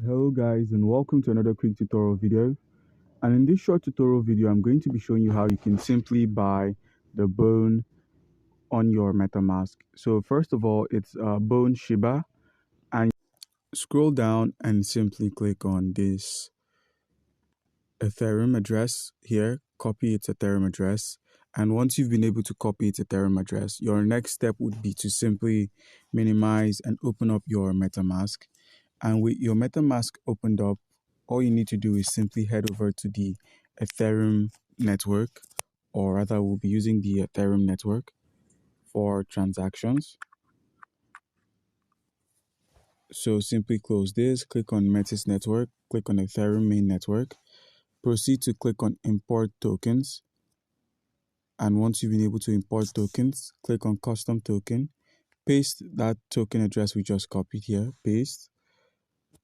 Hello guys, and welcome to another quick tutorial video. And in this short tutorial video, I'm going to be showing you how you can simply buy the Bone on your Metamask. So first of all, it's Bone Shiba, and scroll down and simply click on this Ethereum address here, copy its Ethereum address. And once you've been able to copy its Ethereum address, your next step would be to simply minimize and open up your Metamask. And with your Metamask opened up, all you need to do is simply head over to the Ethereum network, or rather we'll be using the Ethereum network for transactions. So simply close this, click on Metis network, click on Ethereum main network, proceed to click on import tokens. And once you've been able to import tokens, click on custom token, paste that token address we just copied here, paste,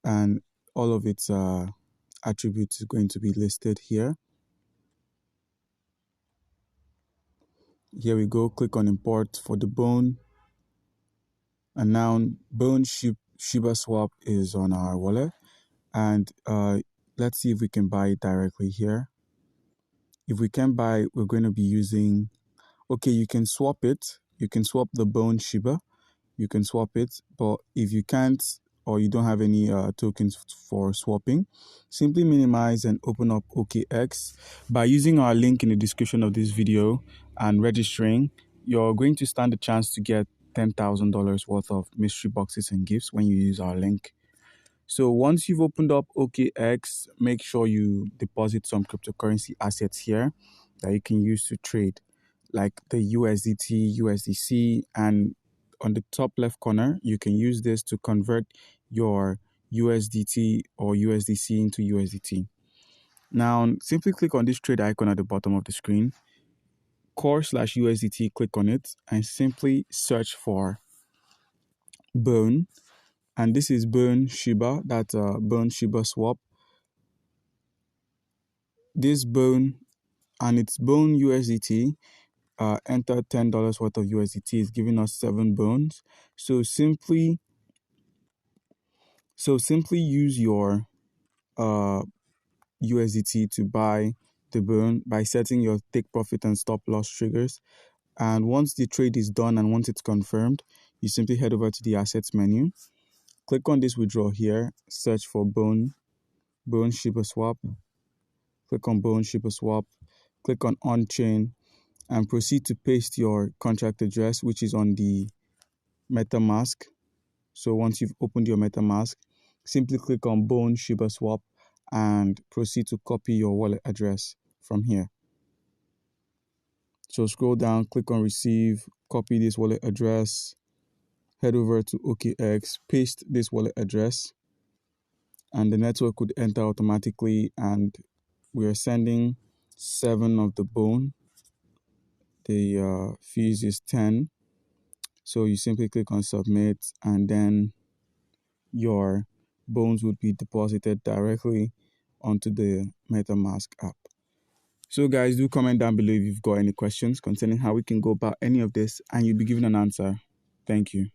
and all of its attributes is going to be listed here. Here we go, click on import for the Bone. And now Bone Shiba Swap is on our wallet. And let's see if we can buy it directly here. If we can buy, we're going to be using, okay, you can swap it. You can swap the Bone Shiba. You can swap it. But if you can't, or you don't have any tokens for swapping, simply minimize and open up OKX. By using our link in the description of this video and registering, you're going to stand a chance to get $10,000 worth of mystery boxes and gifts when you use our link. So once you've opened up OKX, make sure you deposit some cryptocurrency assets here that you can use to trade, like the USDT, USDC, and on the top left corner, you can use this to convert your USDT or USDC into USDT. Now, simply click on this trade icon at the bottom of the screen, core/USDT, click on it, and simply search for Bone. And this is Bone Shiba, that's Bone Shiba Swap. This Bone, and it's Bone USDT, enter $10 worth of USDT is giving us 7 bones. So simply use your USDT to buy the Bone by setting your take profit and stop loss triggers. And once the trade is done and once it's confirmed, you simply head over to the assets menu, click on this withdraw here, search for Bone Shiba Swap, click on Bone Shiba Swap, click on on-chain, and proceed to paste your contract address, which is on the Metamask. So once you've opened your Metamask, simply click on Bone Shiba Swap and proceed to copy your wallet address from here. So scroll down, click on receive, copy this wallet address, head over to OKX, paste this wallet address, and the network would enter automatically, and we are sending 7 of the Bone. The fees is 10. So you simply click on submit, and then your bones would be deposited directly onto the MetaMask app. So guys, do comment down below if you've got any questions concerning how we can go about any of this, and you'll be given an answer. Thank you.